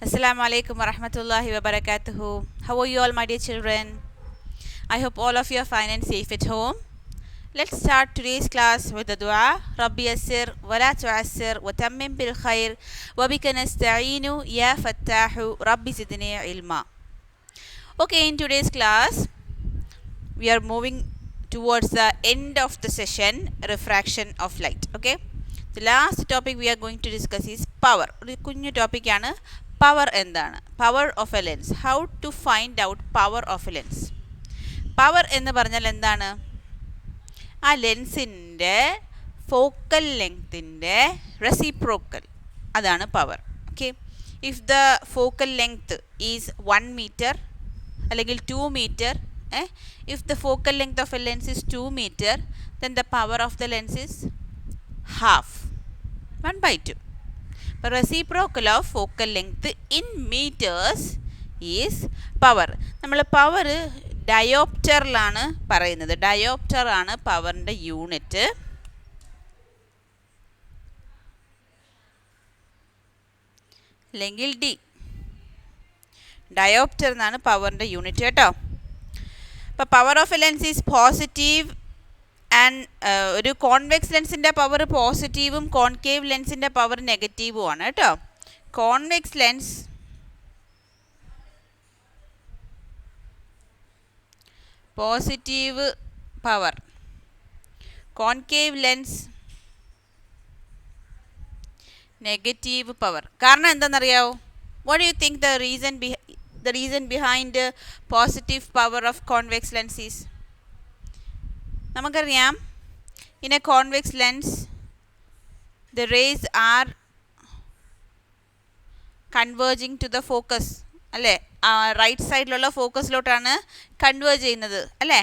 Assalamu alaikum wa rahmatullahi wa barakatuhu. How are you all, my dear children? I hope all of you are fine and safe at home. Let's start today's class with the dua. Rabbi yassir wa la tu'assir wa tammim bil khair wa bika nasta'inu ya fattahu rabbi zidni ilma. Okay, in today's class, we are moving towards the end of the session, refraction of light. Okay, the last topic we are going to discuss is power. ഒരു കുഞ്ഞു ടോപ്പിക്കാണ് power എന്താണ്, power of a lens, how to find out power of a lens. Power എന്ന് പറഞ്ഞാൽ എന്താണ്? ആ ലെൻസിൻ്റെ focal ലെങ്ത്തിൻ്റെ റെസിപ്രോക്കൽ, അതാണ് power. Okay, if the focal length is 1 metre അല്ലെങ്കിൽ 2 metre, if the focal length of a lens is 2 meter, then the power of the lens is half, 1/2. The reciprocal of focal length in meters is power. നമ്മൾ power ഡയോപ്റ്ററിലാണ് പറയുന്നത്. Diopter ആണ് പവറിൻ്റെ unit. അല്ലെങ്കിൽ D, diopter എന്നാണ് പവറിൻ്റെ unit കേട്ടോ. അപ്പോൾ power of a lens is positive and ഒരു കോൺവെക്സ് ലെൻസിൻ്റെ പവർ പോസിറ്റീവും കോൺകേവ് ലെൻസിൻ്റെ പവർ നെഗറ്റീവും ആണ് കേട്ടോ. Convex lens positive power, concave lens negative power. കാരണം എന്താണെന്നറിയാവോ? What do you think the reason behind positive power of convex lens is? നമുക്കറിയാം, in a convex lens the rays are converging to the focus, അല്ലേ? Right സൈഡിലുള്ള ഫോക്കസിലോട്ടാണ് converge ചെയ്യുന്നത്, അല്ലേ?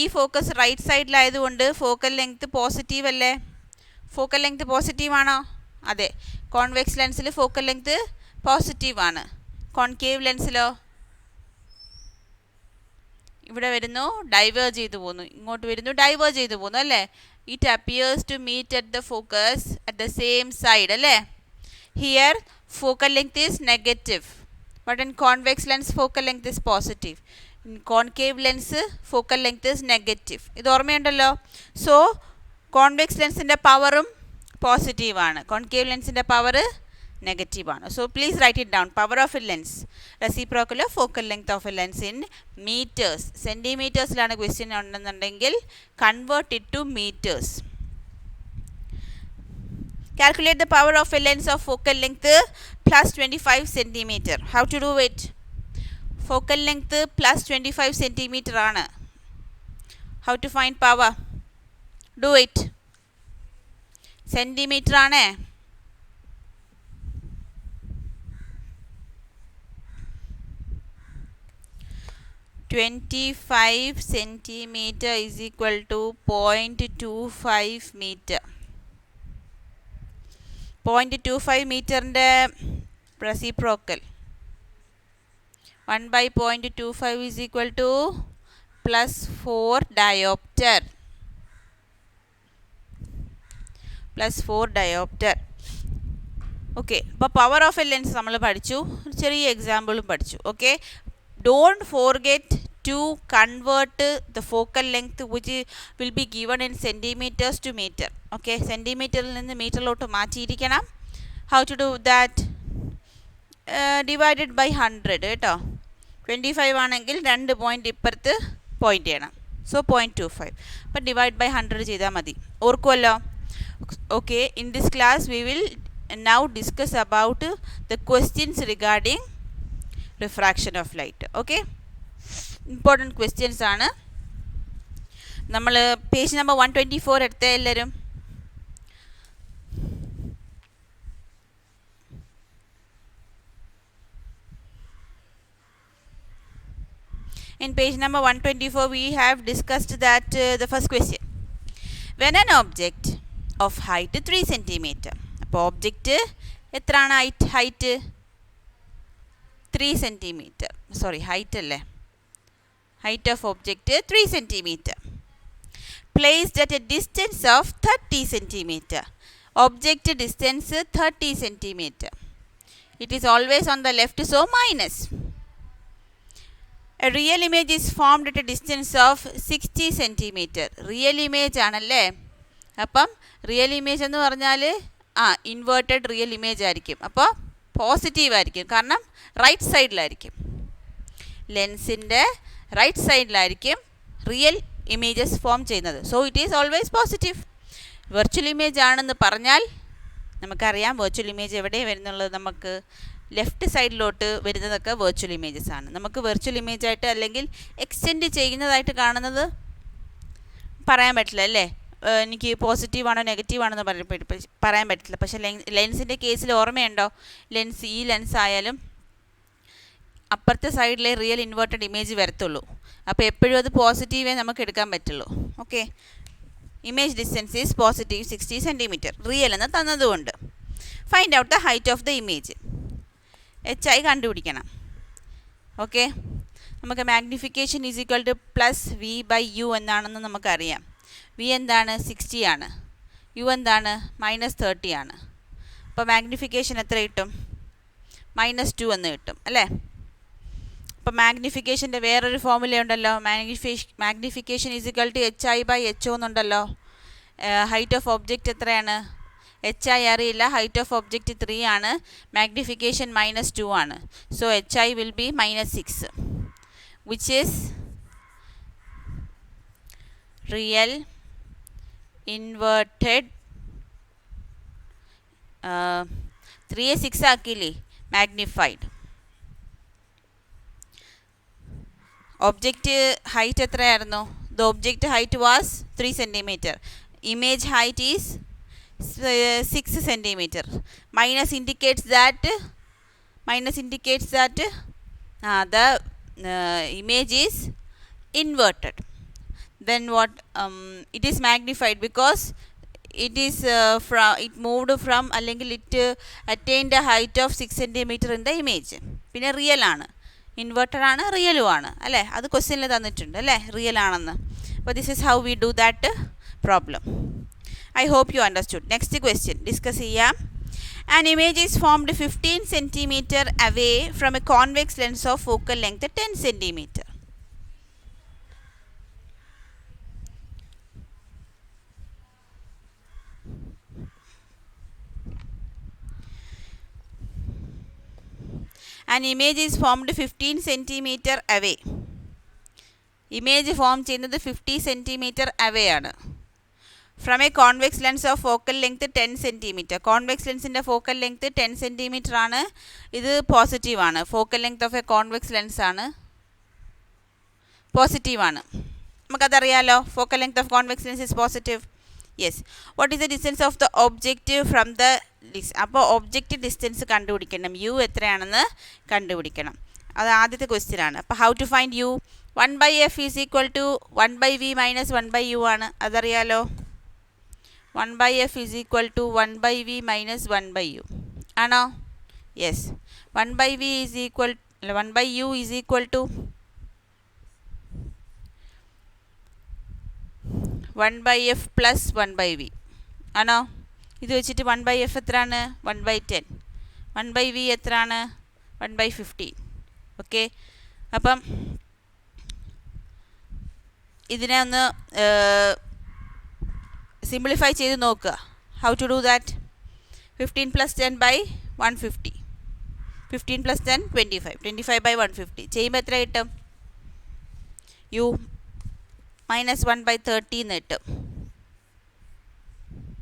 ഈ focus right സൈഡിലായതുകൊണ്ട് ഫോക്കൽ ലെങ്ത് പോസിറ്റീവ് അല്ലേ? Focal length positive ആണോ? അതെ, കോൺവെക്സ് ലെൻസിൽ ഫോക്കൽ ലെങ്ത് പോസിറ്റീവ് ആണ്. കോൺകേവ് ലെൻസിലോ ഇവിടെ വരുന്നു ഡൈവേർജ് ചെയ്തു പോകുന്നു, ഇങ്ങോട്ട് വരുന്നു ഡൈവേർജ് ചെയ്തു പോകുന്നു, അല്ലേ? It appears to meet at the focus at the same side, അല്ലേ? Here focal length is negative, but in convex lens focal length is positive. In concave lens focal length is negative. ഇത് ഓർമ്മയുണ്ടല്ലോ. So convex ലെൻസിൻ്റെ പവറും പോസിറ്റീവാണ്, concave ലെൻസിൻ്റെ power negative ആണ്. So please write it down. Power of a lens, reciprocal of focal length of a lens in meters. സെൻറ്റിമീറ്റേഴ്സിലാണ് question ഉണ്ടെന്നുണ്ടെങ്കിൽ convert it to meters. Calculate the power of a lens of focal length plus 25 centimeter. How to do it? Focal length plus 25 centimeter ആണ്. How to find power? Do it. Centimeter ആണേ. (25 centimeter is equal to 0.25 meter. 0.25 മീറ്ററിൻ്റെ reciprocal 1/0.25 is equal to +4 diopter. +4 diopter. Okay, അപ്പോൾ power of a lens നമ്മൾ പഠിച്ചു, ചെറിയ എക്സാമ്പിളും പഠിച്ചു. ഓക്കെ, don't forget to convert the focal length which will be given in centimeters to meter. Okay, സെൻറ്റിമീറ്ററിൽ നിന്ന് മീറ്ററിലോട്ട് മാറ്റിയിരിക്കണം. How to do that? Divided by 100 കേട്ടോ. 25 ആണെങ്കിൽ 2 പോയിൻ്റ് ഇപ്പുറത്ത് പോയിൻ്റ് ചെയ്യണം. സോ 0.25. അപ്പം ഡിവൈഡ് ബൈ 100 ചെയ്താൽ മതി. ഓർക്കുമല്ലോ. Okay, in this class we will now discuss about the questions regarding refraction of light. Okay, important questions ആണ്. നമ്മൾ പേജ് നമ്പർ 124 എടുത്തേ എല്ലാവരും. In page number 124 we have discussed that the first question, when an object of height 3 centimeter, അപ്പോൾ object എത്രയാണ് height? 3 centimetre. Sorry, height അല്ലേ, height of object 3 centimetre. Placed at A distance of 30 centimetre. Object distance 30 centimetre. It is always on the left, so minus. A real image is formed at a distance of 60 centimeter. Real image ആണല്ലേ. അപ്പം real image എന്ന് പറഞ്ഞാൽ inverted real image ആയിരിക്കും. അപ്പോൾ positive ആയിരിക്കും, കാരണം right സൈഡിലായിരിക്കും. ലെൻസിൻ്റെ റൈറ്റ് സൈഡിലായിരിക്കും റിയൽ ഇമേജസ് ഫോം ചെയ്യുന്നത്. So it is always positive. Virtual image ആണെന്ന് പറഞ്ഞാൽ നമുക്കറിയാം വെർച്വൽ ഇമേജ് എവിടെ വരുന്നുള്ളത്. നമുക്ക് ലെഫ്റ്റ് സൈഡിലോട്ട് വരുന്നതൊക്കെ വെർച്വൽ ഇമേജസ് ആണ്. നമുക്ക് വെർച്വൽ ഇമേജ് ആയിട്ട് അല്ലെങ്കിൽ എക്സ്റ്റെൻഡ് ചെയ്യുന്നതായിട്ട് കാണുന്നത് പറയാൻ പറ്റില്ല അല്ലേ. എനിക്ക് പോസിറ്റീവാണോ നെഗറ്റീവാണെന്ന് പറയാൻ പറ്റില്ല. പക്ഷേ ലെൻസിൻ്റെ കേസിൽ ഓർമ്മയുണ്ടോ, ഈ ലെൻസ് ആയാലും അപ്പുറത്തെ സൈഡിലെ റിയൽ ഇൻവേർട്ടഡ് ഇമേജ് വരത്തുള്ളൂ. അപ്പോൾ എപ്പോഴും അത് പോസിറ്റീവേ നമുക്ക് എടുക്കാൻ പറ്റുള്ളൂ. Okay, image distance is positive 60 centimeter real എന്ന് തന്നതുകൊണ്ട്. Find out the height of the image. HI കണ്ടുപിടിക്കണം. ഓക്കെ, നമുക്ക് magnification is equal to +V/U എന്നാണെന്ന് നമുക്കറിയാം. V എന്താണ്? 60 ആണ്. U എന്താണ്? -30 ആണ്. അപ്പോൾ മാഗ്നിഫിക്കേഷൻ എത്ര കിട്ടും? -2 എന്ന് കിട്ടും അല്ലേ. അപ്പോൾ മാഗ്നിഫിക്കേഷൻ്റെ വേറൊരു ഫോർമുല ഉണ്ടല്ലോ. Magnification is equal to HI/HO എന്നുണ്ടല്ലോ. ഹൈറ്റ് ഓഫ് ഒബ്ജക്റ്റ് എത്രയാണ്? HI അറിയില്ല, ഹൈറ്റ് ഓഫ് ഒബ്ജക്റ്റ് 3 ആണ്, മാഗ്നിഫിക്കേഷൻ -2 ആണ്. So HI will be -6, which is real inverted 3യെ 6 ആക്കിയില്ലേ, മാഗ്നിഫൈഡ്. ഒബ്ജക്റ്റ് ഹൈറ്റ് എത്രയായിരുന്നു? The object height was 3 centimeter. Image height is 6 centimeter. Minus indicates that the image is inverted. Then what? It is magnified because it is it moved from അല്ലെങ്കിൽ it attained a height of 6 centimeter in the image. പിന്നെ real ആണ്, inverted ആണ്, റിയലും ആണ് അല്ലേ. അത് ക്വസ്റ്റ്യനിൽ തന്നിട്ടുണ്ട് അല്ലേ, റിയൽ ആണെന്ന്. അപ്പോൾ this is how we do that problem. I hope you understood. Next question discuss ചെയ്യാം. An image is formed 15 centimeter away from a convex lens of focal length 10 centimeter. An image is formed 15 centimeter away. Image form ചെയ്യുന്നത് 50 centimeter away ആണ്. From a convex lens of focal length 10 centimeter. Convex ലെൻസിൻ്റെ focal length 10 centimeter ആണ്. ഇത് positive ആണ്. Focal length of a convex lens ആണ്, positive ആണ്. നമുക്കതറിയാലോ, focal length of convex lens is positive. Yes. What is the distance of the object from the lens? അപ്പോൾ object distance കണ്ടുപിടിക്കണം. U എത്രയാണെന്ന് കണ്ടുപിടിക്കണം. അത് ആദ്യത്തെ ക്വസ്റ്റ്യൻ ആണ്. അപ്പോൾ how to find U? 1/F ഈസ് ഈക്വൽ ടു 1/V - 1/U ആണ്. അതറിയാലോ. 1/F is equal to 1/V minus 1/U. ആണോ? Yes. 1/V is equal 1/U is equal to 1/F plus 1/V. ആണോ? ഇത് വെച്ചിട്ട് 1/F എത്രയാണ്? 1/10. 1/V എത്രയാണ്? 1/15. ഓക്കെ, അപ്പം ഇതിനെ ഒന്ന് സിംപ്ലിഫൈ ചെയ്ത് നോക്കുക. How to do that? 15 + 10/150. 15 + 10 25. 25/150 ചെയ്യുമ്പോൾ എത്ര കിട്ടും? U -1/30 എന്ന് കിട്ടും.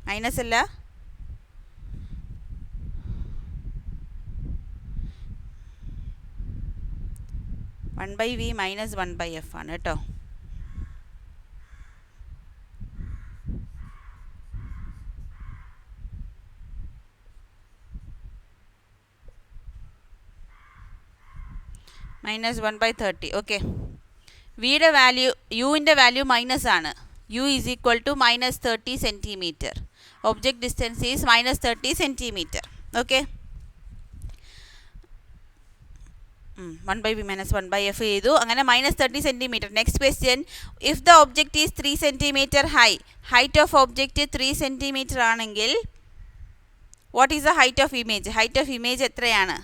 മൈനസ് അല്ല, (1/V - 1/F ആണ് കേട്ടോ. -1/30. ഓക്കെ, വിയുടെ വാല്യൂ, യുവിൻ്റെ വാല്യൂ മൈനസ് ആണ്. U is equal to -30 centimeter. Object distance is -30 centimeter. Okay. 1/V minus 1/F ചെയ്തു. അങ്ങനെ -30 centimeter. Next question. If the object is 3 centimeter high, height of object 3 centimeter ആണെങ്കിൽ what is the height of image? Height of image എത്രയാണ്?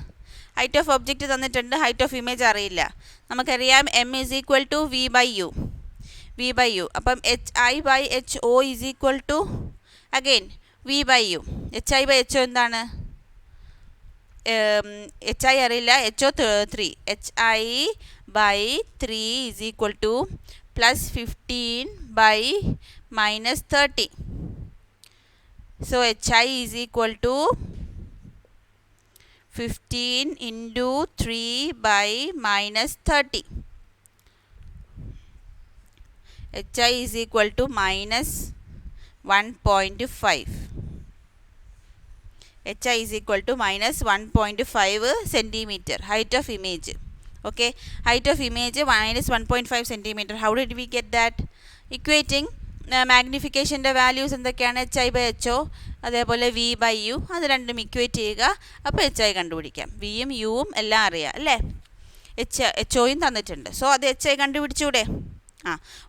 Height of object തന്നിട്ടുണ്ട്, height of image അറിയില്ല. നമുക്കറിയാം m is equal to v by u. അപ്പം HI/HO is equal to again v by u. HI/HO എന്താണ്? HI അറിയില്ല, HO 3. HI/3 is equal to plus 15/-30. So HI is equal to 15 into 3/-30. HI is equal to minus 1.5. HI is equal to minus 1.5 centimeter. Height of image. Okay. Height of image minus 1.5 centimeter. How did we get that? Equating മാഗ്നിഫിക്കേഷൻ്റെ values എന്തൊക്കെയാണ്? HI/HO അതേപോലെ v/u. അത് രണ്ടും equate ചെയ്യുക. അപ്പോൾ HI കണ്ടുപിടിക്കാം. വിയും യുവും എല്ലാം അറിയാം അല്ലേ? HOയും തന്നിട്ടുണ്ട്. സോ അത് HI കണ്ടുപിടിച്ചൂടെ?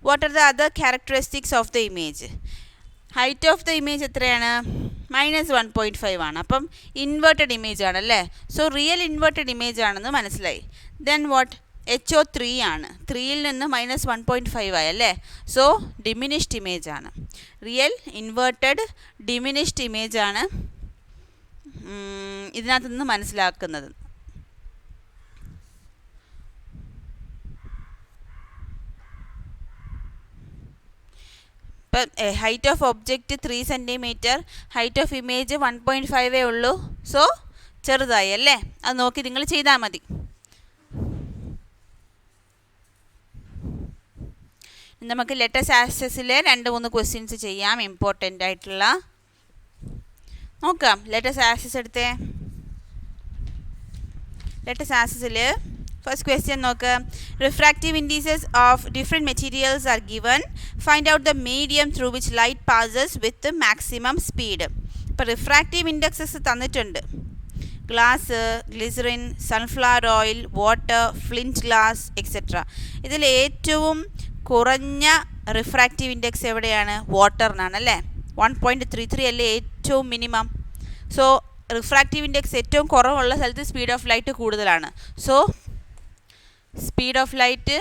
What are the other characteristics of the image? Height of the image എത്രയാണ്? -1.5 ആണ്. അപ്പം ഇൻവേർട്ടഡ് ഇമേജ് ആണല്ലേ? സോ റിയൽ ഇൻവേർട്ടഡ് ഇമേജ് ആണെന്ന് മനസ്സിലായി. Then what? HO 3 ആണ്. 3യിൽ നിന്ന് -1.5 ആയല്ലേ? സോ ഡിമിനിഷ്ഡ് ഇമേജ് ആണ്. റിയൽ ഇൻവേർട്ടഡ് ഡിമിനിഷ്ഡ് ഇമേജ് ആണ് ഇതിനകത്ത് നിന്ന് മനസ്സിലാക്കുന്നത്. ഇപ്പം height of object 3 centimetre, height of image 1.5 ഉള്ളൂ. സോ ചെറുതായി അല്ലേ? അത് നോക്കി നിങ്ങൾ ചെയ്താൽ മതി. നമുക്ക് ലെറ്റസ് ആക്സസിലെ 2-3 ക്വസ്റ്റ്യൻസ് ചെയ്യാം, ഇമ്പോർട്ടൻ്റ് ആയിട്ടുള്ള. നോക്കാം. ലെറ്റസ് ആക്സസ് എടുത്തേ. ലെറ്റസ് ആക്സസിൽ ഫസ്റ്റ് ക്വസ്റ്റ്യൻ നോക്ക്. Refractive indices of different materials are given. Find out the medium through which light passes with maximum speed. ഇപ്പോൾ റിഫ്രാക്റ്റീവ് ഇൻഡെക്സസ് തന്നിട്ടുണ്ട്. Glass, glycerine, sunflower oil, water, flint glass etcetera. ഇതിൽ ഏറ്റവും കുറഞ്ഞ refractive index എവിടെയാണ്? വാട്ടറിനാണ് അല്ലേ? 1.33 അല്ലേ ഏറ്റവും മിനിമം. സോ റിഫ്രാക്റ്റീവ് ഇൻഡെക്സ് ഏറ്റവും കുറവുള്ള സ്ഥലത്ത് സ്പീഡ് ഓഫ് ലൈറ്റ് കൂടുതലാണ്. So speed of light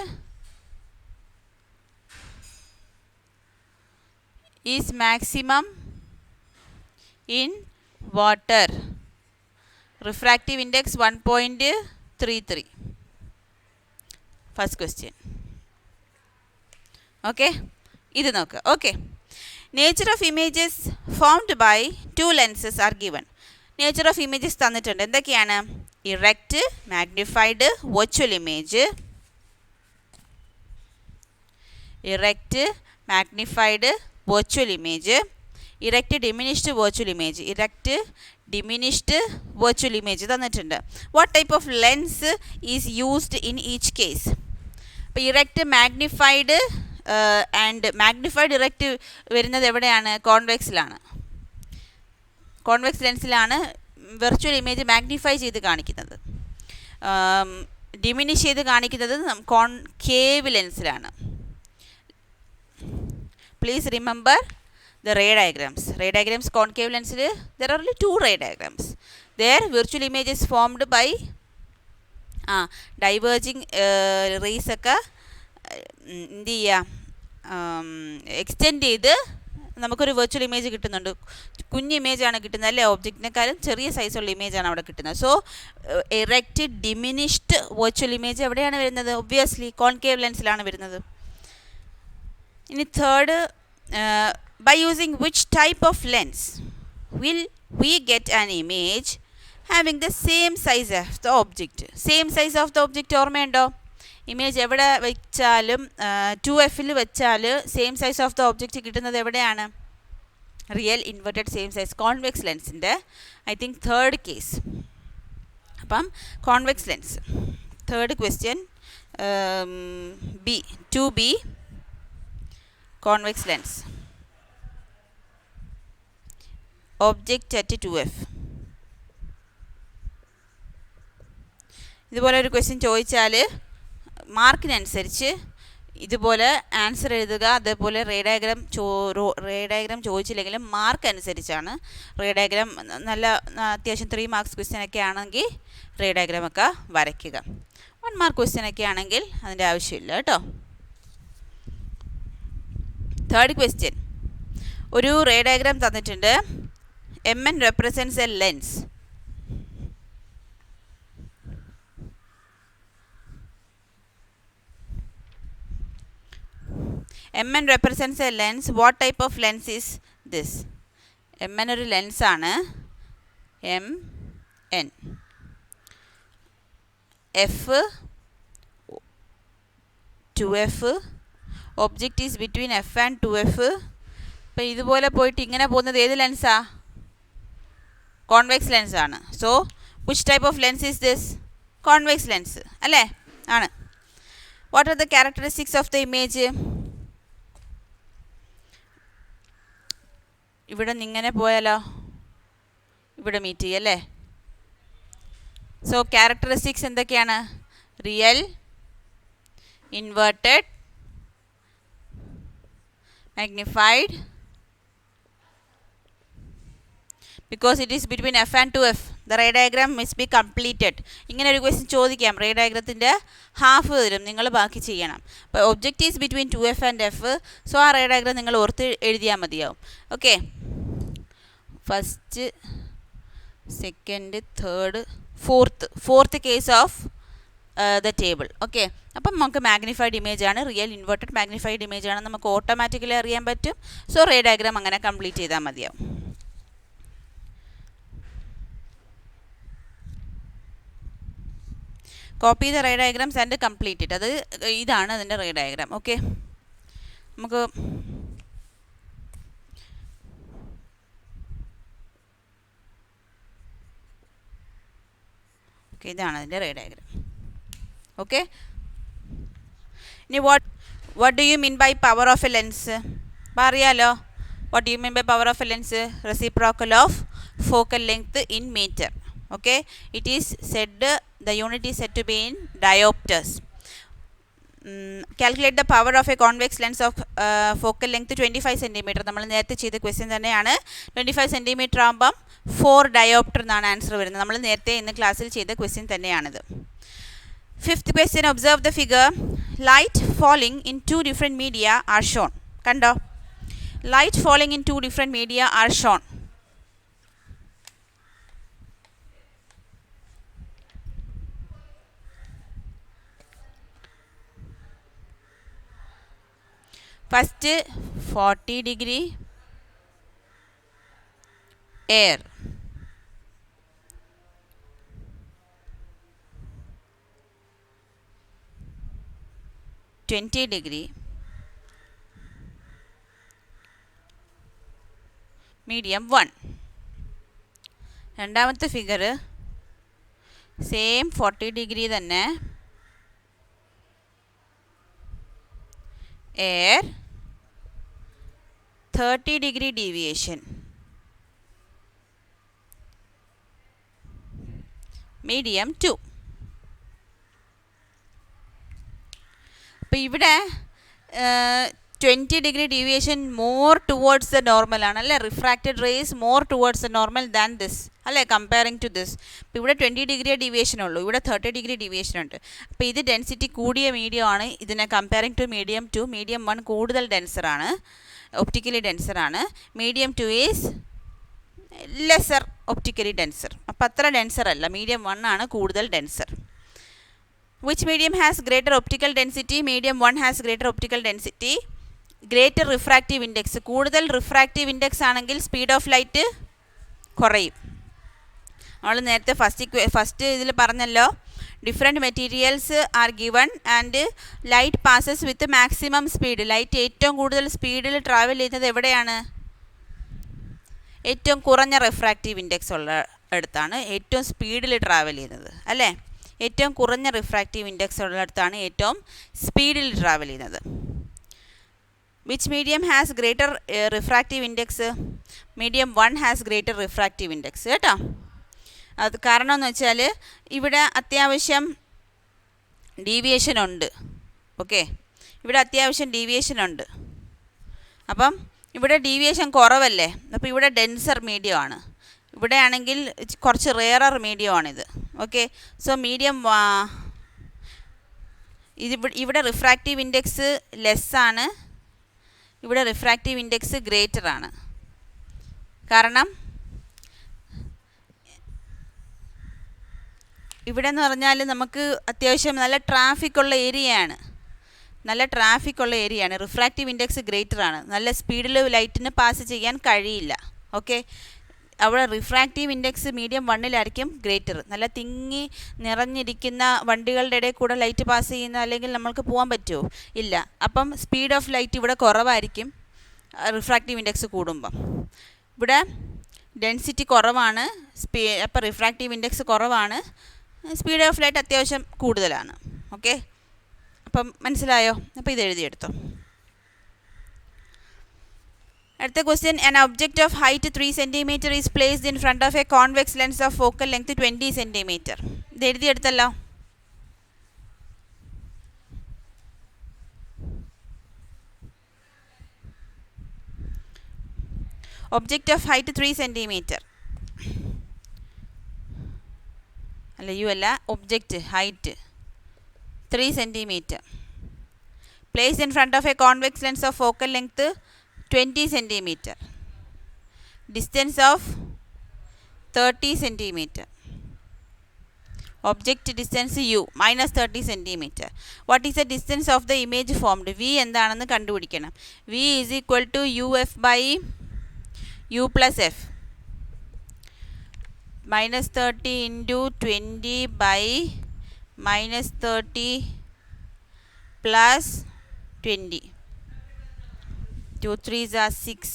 is maximum in water. Refractive index 1.33. First question. Okay, ഇത് നോക്കുക. Okay, nature of images formed by 2 lenses are given. Nature of images തന്നിട്ടുണ്ട്. എന്തൊക്കെയാണ്? Erect, magnified, virtual image. Erect, magnified, virtual image. Erect, diminished, virtual image. Erect, diminished, virtual image തന്നിട്ടുണ്ട്. What type of lens is used in each case? അപ്പോൾ erect, magnified and magnified erect വരുന്നത് എവിടെയാണ്? കോൺവെക്സിലാണ്. Convex ലെൻസിലാണ് virtual image magnify ചെയ്ത് കാണിക്കുന്നത്. Diminish ചെയ്ത് കാണിക്കുന്നത് കോൺകേവ് ലെൻസിലാണ്. Please remember the ray diagrams. Ray diagrams concave ലെൻസിൽ there are only 2 ray diagrams. There virtual image is formed by diverging റേസൊക്കെ എന്ത് ചെയ്യുക? എക്സ്റ്റെൻഡ് ചെയ്ത് നമുക്കൊരു വെർച്വൽ ഇമേജ് കിട്ടുന്നുണ്ട്. കുഞ്ഞ് ഇമേജാണ് കിട്ടുന്നത് അല്ലേ? ഒബ്ജക്റ്റിനെക്കാളും ചെറിയ സൈസുള്ള ഇമേജാണ് അവിടെ കിട്ടുന്നത്. So erect, diminished virtual image എവിടെയാണ് വരുന്നത്? ഒബ്വിയസ്ലി കോൺകേവ് ലെൻസിലാണ് വരുന്നത്. ഇനി third, by using which type of lens will we get an image having the same size of the object? Same size of the object ഓർമ്മയുണ്ടോ? Image എവിടെ വെച്ചാലും 2Fൽ വെച്ചാൽ same size of the object കിട്ടുന്നത് എവിടെയാണ്? Real inverted same size convex ലെൻസിൻ്റെ I think third case. അപ്പം convex lens. Third question B. Convex lens. Object at 2F. ഇതുപോലെ ഒരു ക്വസ്റ്റ്യൻ ചോദിച്ചാൽ മാർക്കിനനുസരിച്ച് ഇതുപോലെ ആൻസർ എഴുതുക. അതേപോലെ റേ ഡയഗ്രാം ചോദിച്ചില്ലെങ്കിലും മാർക്ക് അനുസരിച്ചാണ്. റേ ഡയഗ്രാം നല്ല അത്യാവശ്യം 3 മാർക്സ് ക്വസ്റ്റ്യൻ ഒക്കെ ആണെങ്കിൽ റേ ഡയഗ്രാം ഒക്കെ വരയ്ക്കുക. 1 മാർക്ക് ക്വസ്റ്റ്യൻ ഒക്കെ ആണെങ്കിൽ അതിൻ്റെ ആവശ്യമില്ല കേട്ടോ. തേർഡ് ക്വസ്റ്റ്യൻ, ഒരു റേ ഡയഗ്രാം തന്നിട്ടുണ്ട്. MN represents a lens. MN represents a lens. What type of lens is this? MN ഒരു ലെൻസ് ആണ്. MN. F 2F. Object is between F and 2F. അപ്പോൾ ഇതുപോലെ പോയിട്ട് ഇങ്ങനെ പോകുന്നത് ഏത് ലെൻസാ? കോൺവെക്സ് ലെൻസ് ആണ്. So which type of lens is this? Convex lens അല്ലേ? ആണ്. What are the characteristics of the image? ഇവിടെ നിന്ന് ഇങ്ങനെ പോയാലോ? ഇവിടെ മീറ്റ് ചെയ്യല്ലേ? സോ ക്യാരക്ടറിസ്റ്റിക്സ് എന്തൊക്കെയാണ്? Real, inverted, magnified, because it is between F and 2F. The ray diagram must be completed. ഇങ്ങനെ ഒരു ക്വസ്റ്റ്യൻ ചോദിക്കാം. റേ ഡയഗ്രത്തിൻ്റെ ഹാഫ് തരും, നിങ്ങൾ ബാക്കി ചെയ്യണം. അപ്പോൾ object is between 2F and F. So ആ റേ ഡയഗ്രാം നിങ്ങൾ ഓർത്ത് എഴുതിയാൽ മതിയാവും. Okay, first, second, third, fourth case of the table. Okay, അപ്പം നമുക്ക് മാഗ്നിഫൈഡ് ഇമേജ് ആണ്, റിയൽ ഇൻവേർട്ടഡ് മാഗ്നിഫൈഡ് ഇമേജ് ആണ്, നമുക്ക് ഓട്ടോമാറ്റിക്കലി അറിയാൻ പറ്റും. സോ റേ ഡയഗ്രാം അങ്ങനെ കംപ്ലീറ്റ് ചെയ്താൽ മതിയാവും. Copy the ray diagrams and complete it. അത് ഇതാണ് അതിൻ്റെ റേ ഡയഗ്രാം. ഓക്കെ, നമുക്ക് ഇതാണ് അതിൻ്റെ റേ ഡയഗ്രാം. ഓക്കെ, ഇനി what do you mean by power of a lens? അപ്പോൾ അറിയാലോ, what do you mean by power of a lens? Reciprocal of focal length in metre. Okay, it is said, the unit is said to be in diopters. Calculate the power of a convex lens of focal length 25 cm. നമ്മൾ നേരത്തെ ചെയ്ത question തന്നെയാണ്. 25 cm ആകുമ്പം 4 dioptre എന്നാണ് answer വരുന്നത്. നമ്മൾ നേരത്തെ ഇന്ന് ക്ലാസ്സിൽ ചെയ്ത ക്വസ്റ്റ്യൻ തന്നെയാണിത്. Fifth question, observe the figure. Light falling in two different media are shown. കണ്ടോ? Light falling in two different media are shown. First 40 degree air, degree medium 1. രണ്ടാമത്തെ ഫിഗർ സെയിം 40 ഡിഗ്രി തന്നെ, എയർ 30 degree deviation, medium 2. അപ്പോൾ ഇവിടെ 20 degree deviation more towards the normal ആണ് അല്ലേ? Refracted rays more towards the normal than this അല്ലേ, comparing to this. അപ്പോൾ ഇവിടെ 20 degree deviation ഉള്ളൂ, ഇവിടെ 30 degree ഡീവിയേഷൻ ഉണ്ട്. അപ്പോൾ ഇത് ഡെൻസിറ്റി കൂടിയ മീഡിയം ആണ്. ഇതിനെ കമ്പയറിങ് ടു മീഡിയം 2, മീഡിയം 1 കൂടുതൽ ഡെൻസറാണ്, ഒപ്റ്റിക്കലി ഡെൻസറാണ്. Medium 2 is lesser optically denser. അപ്പോൾ അത്ര ഡെൻസർ അല്ല, മീഡിയം 1 ആണ് കൂടുതൽ denser. Which medium has greater optical density? Medium 1 has greater optical density. Greater refractive index, കൂടുതൽ റിഫ്രാക്റ്റീവ് ഇൻഡെക്സ് ആണെങ്കിൽ സ്പീഡ് ഓഫ് ലൈറ്റ് കുറയും. നമ്മൾ നേരത്തെ ഫസ്റ്റ് ഇതിൽ പറഞ്ഞല്ലോ, different materials are given and light passes with maximum speed. Light ഏറ്റവും കൂടുതൽ സ്പീഡിൽ ട്രാവൽ ചെയ്യുന്നത് എവിടെയാണ്? ഏറ്റവും കുറഞ്ഞ റിഫ്രാക്റ്റീവ് ഇൻഡെക്സ് ഉള്ള അടുത്താണ് ഏറ്റവും സ്പീഡിൽ ട്രാവൽ ചെയ്യുന്നത് അല്ലേ? ഏറ്റവും കുറഞ്ഞ റിഫ്രാക്റ്റീവ് ഇൻഡെക്സ് ഉള്ളിടത്താണ് ഏറ്റവും സ്പീഡിൽ ട്രാവൽ ചെയ്യുന്നത്. Which medium has greater refractive index? Medium 1 has greater refractive index കേട്ടോ. അത് കാരണം എന്ന് വെച്ചാൽ ഇവിടെ അത്യാവശ്യം ഡീവിയേഷൻ ഉണ്ട്. ഓക്കെ, ഇവിടെ അത്യാവശ്യം ഡീവിയേഷൻ ഉണ്ട്. അപ്പം ഇവിടെ ഡീവിയേഷൻ കുറവല്ലേ, അപ്പോൾ ഇവിടെ ഡെൻസർ മീഡിയം ആണ്. ഇവിടെയാണെങ്കിൽ കുറച്ച് റെയറർ മീഡിയം ആണിത്. ഓക്കെ, സോ മീഡിയം ഇവിടെ റിഫ്രാക്റ്റീവ് ഇൻഡെക്സ് ലെസ്സാണ്, ഇവിടെ റിഫ്രാക്റ്റീവ് ഇൻഡെക്സ് ഗ്രേറ്റർ ആണ്. കാരണം ഇവിടെ എന്ന് പറഞ്ഞാൽ നമുക്ക് അത്യാവശ്യം നല്ല ട്രാഫിക് ഉള്ള ഏരിയയാണ്, റിഫ്രാക്റ്റീവ് ഇൻഡെക്സ് ഗ്രേറ്റർ ആണ്. നല്ല സ്പീഡിൽ ലൈറ്റിന് പാസ് ചെയ്യാൻ കഴിയില്ല. ഓക്കെ, അവിടെ റിഫ്രാക്റ്റീവ് ഇൻഡെക്സ് മീഡിയം 1-ലായിരിക്കും ഗ്രേറ്റർ. നല്ല തിങ്ങി നിറഞ്ഞിരിക്കുന്ന വണ്ടികളുടെ ഇടയിൽ കൂടെ ലൈറ്റ് പാസ് ചെയ്യുന്ന അല്ലെങ്കിൽ നമ്മൾക്ക് പോകാൻ പറ്റുമോ? ഇല്ല. അപ്പം സ്പീഡ് ഓഫ് ലൈറ്റ് ഇവിടെ കുറവായിരിക്കും റിഫ്രാക്റ്റീവ് ഇൻഡെക്സ് കൂടുമ്പം. ഇവിടെ ഡെൻസിറ്റി കുറവാണ്, അപ്പോൾ റിഫ്രാക്റ്റീവ് ഇൻഡെക്സ് കുറവാണ്, സ്പീഡ് ഓഫ് ലൈറ്റ് അത്യാവശ്യം കൂടുതലാണ്. ഓക്കെ, അപ്പം മനസ്സിലായോ? അപ്പോൾ ഇത് എഴുതിയെടുത്തോ. അടുത്ത question, an object of height 3 cm is placed in front of a convex lens of focal length 20 cm. ഇത് എഴുതിയെടുത്തല്ലോ. ഒബ്ജക്റ്റ് ഓഫ് ഹൈറ്റ് 3 cm അല്ല, യു അല്ല, object height 3 cm placed in front of a convex lens of focal length 20 cm, distance of 30 cm, object distance u minus 30 cm. What is the distance of the image formed? V എന്താണെന്ന് കണ്ടുപിടിക്കണം. V is equal to uf by u plus f, minus 30 into 20 by minus 30 plus 20. 2 3s are 6,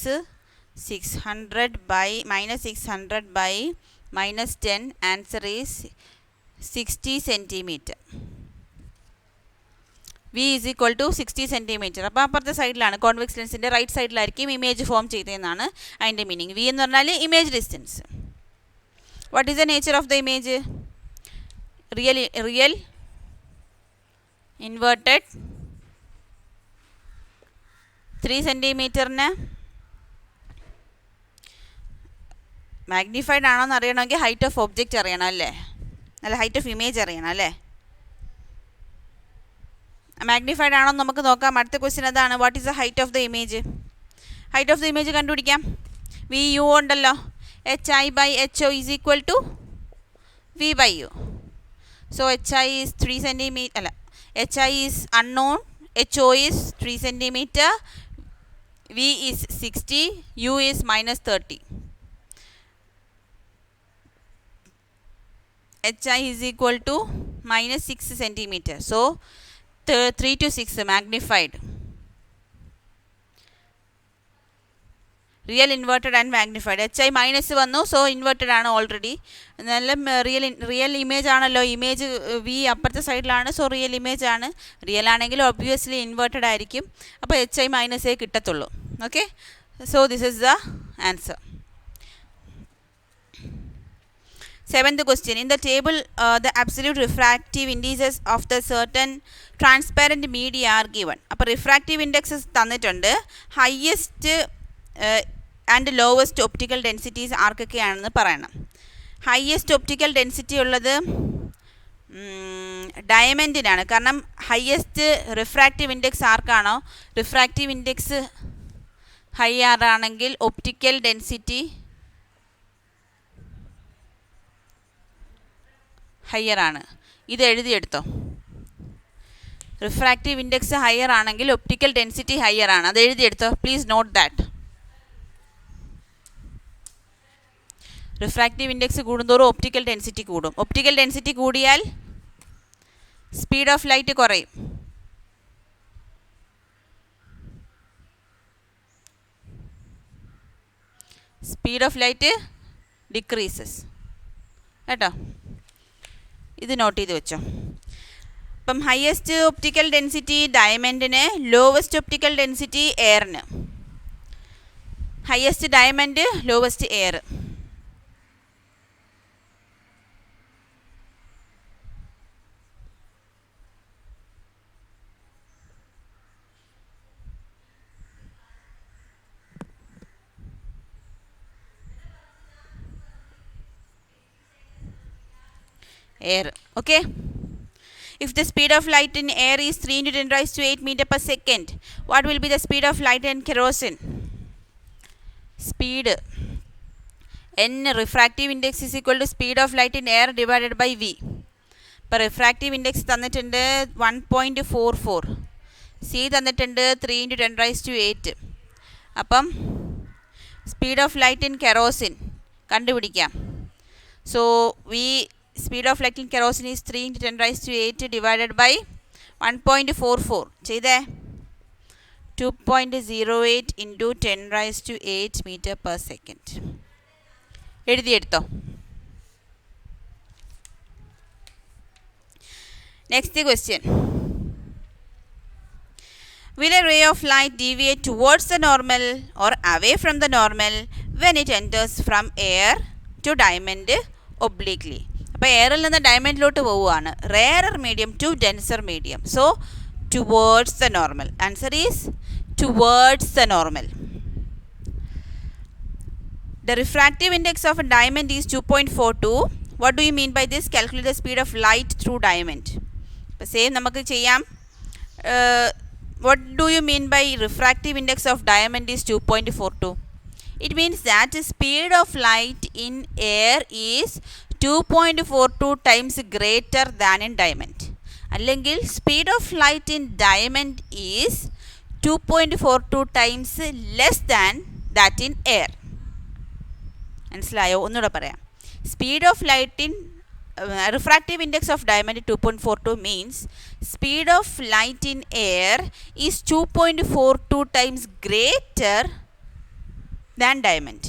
600 by minus 600 by minus 10, answer is 60 cm. V is equal to 60 cm. അപ്പോൾ അപ്പുറത്തെ സൈഡിലാണ്, convex ലെൻസിൻ്റെ right സൈഡിലായിരിക്കും image form ചെയ്തതെന്നാണ് അതിൻ്റെ meaning. V എന്ന് പറഞ്ഞാൽ image distance. What is the nature of the image? Real inverted 3 സെൻറ്റിമീറ്ററിന് മാഗ്നിഫൈഡ് ആണോ എന്ന് അറിയണമെങ്കിൽ ഹൈറ്റ് ഓഫ് ഒബ്ജക്റ്റ് അറിയണം അല്ലേ, അല്ല ഹൈറ്റ് ഓഫ് ഇമേജ് അറിയണം അല്ലേ. മാഗ്നിഫൈഡ് ആണോ എന്ന് നമുക്ക് നോക്കാം. അടുത്ത ക്വസ്റ്റ്യൻ അതാണ്, what is the height of the image? Height of the image കണ്ടുപിടിക്കാം. വി യു ഉണ്ടല്ലോ, HI by HO is equal to V by U. So HI is 3 cm, അല്ല HI is unknown, HO is 3 cm, V is 60, U is minus 30. HI is equal to minus 6 cm. So 3 to 6 magnified. Real inverted and magnified. HI minus വന്നു, so inverted ആണ് already. നല്ല real image ആണല്ലോ, image V അപ്പുറത്തെ സൈഡിലാണ്, so real image ആണ്. Real ആണെങ്കിൽ obviously inverted ആയിരിക്കും, അപ്പോൾ HI മൈനസേ കിട്ടത്തുള്ളൂ. Okay, so this is the answer. 7th question, in the table the absolute refractive indices of the certain transparent media are given. അപ്പോൾ refractive indexes തന്നിട്ടുണ്ട്. Highest and lowest optical densities ആർക്കൊക്കെയാണെന്ന് പറയണം. Highest optical density ഉള്ളത് ഡയമണ്ടിനാണ്. കാരണം highest refractive index ആർക്കാണോ, refractive index higher ആണെങ്കിൽ optical density higher ആണ്. ഇത് എഴുതിയെടുത്തോ. റിഫ്രാക്റ്റീവ് ഇൻഡെക്സ് ഹയർ ആണെങ്കിൽ ഒപ്റ്റിക്കൽ ഡെൻസിറ്റി ഹയർ ആണ്. അത് എഴുതിയെടുത്തോ, please note that. Refractive index കൂടുന്തോറും ഒപ്റ്റിക്കൽ ഡെൻസിറ്റി കൂടും. ഒപ്റ്റിക്കൽ ഡെൻസിറ്റി കൂടിയാൽ സ്പീഡ് ഓഫ് ലൈറ്റ് കുറയും. സ്പീഡ് ഓഫ് ലൈറ്റ് ഡിക്രീസസ് കേട്ടോ, ഇത് നോട്ട് ചെയ്ത് വെച്ചോ. അപ്പം ഹയസ്റ്റ് ഒപ്റ്റിക്കൽ ഡെൻസിറ്റി ഡയമണ്ടിന്, ലോവസ്റ്റ് ഒപ്റ്റിക്കൽ ഡെൻസിറ്റി എയറിന്. Highest diamond, lowest air. air. Okay. If the speed of light in air is 3 into 10 raised to 8 meter per second, what will be the speed of light in kerosene? Speed N, refractive index is equal to speed of light in air divided by V. ഇപ്പോൾ refractive index തന്നിട്ടുണ്ട് 1.44, C തന്നിട്ടുണ്ട് 3 into 10 raised to 8. അപ്പം speed of light in kerosene കണ്ടുപിടിക്കാം. So speed of light in kerosene is 3 into 10 raised to 8 divided by 1.44 ചെയ്തേ 2.08 into 10 raised to 8 meter per second. എഴുതിയെടുത്തോ. Next question. Will a ray of light deviate towards the normal or away from the normal when it enters from air to diamond obliquely? അപ്പോൾ എയറിൽ നിന്ന് ഡയമണ്ടിലോട്ട് പോവുകയാണ്. Rarer medium to denser medium. So towards the normal. Answer is towards the normal. The refractive index of a diamond is 2.42. What do you mean by this? Calculate the speed of light through diamond. Same നമുക്ക് ചെയ്യാം. What do you mean by refractive index of diamond is 2.42? It means that the speed of light in air is 2.42 times greater than in diamond. അല്ലെങ്കിൽ speed of light in diamond is 2.42 times less than that in air. മനസ്സിലായോ? ഒന്നുകൂടെ പറയാം. Speed of light in refractive index of diamond 2.42 means speed of light in air is 2.42 times greater than diamond,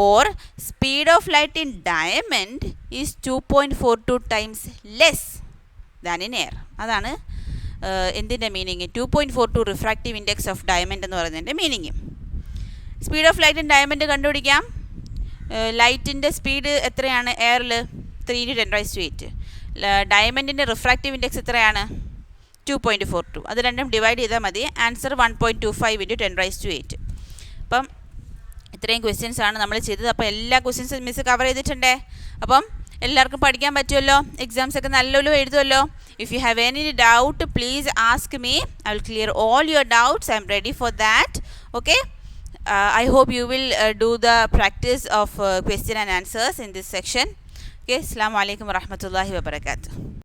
or speed of light in diamond is 2.42 times less than in air. അതാണ് എന്തിൻ്റെ meaning? 2.42 refractive index of diamond എന്ന് പറയുന്നതിൻ്റെ meaning. Speed of light in diamond കണ്ടുപിടിക്കാം. ലൈറ്റിൻ്റെ speed എത്രയാണ് എയറിൽ? 3 into 10 raised to 8. ഡയമണ്ടിൻ്റെ refractive index എത്രയാണ്? 2.42. അത് രണ്ടും ഡിവൈഡ് ചെയ്താൽ മതി. Answer 1.25 into 10 raised to 8. അപ്പം ഇത്രയും ക്വസ്റ്റ്യൻസ് ആണ് നമ്മൾ ചെയ്തത്. അപ്പോൾ എല്ലാ ക്വസ്റ്റ്യൻസും മിസ് കവർ ചെയ്തിട്ടുണ്ടേ. അപ്പം എല്ലാവർക്കും പഠിക്കാൻ പറ്റുമല്ലോ. എക്സാംസ് ഒക്കെ നല്ലപോലെ എഴുതുമല്ലോ. If you have any doubt please ask me. I will clear all your doubts. I am ready for that. Okay. I hope you will do the practice of question and answers in this section. Okay. Assalamu alaikum warahmatullahi wabarakatuh.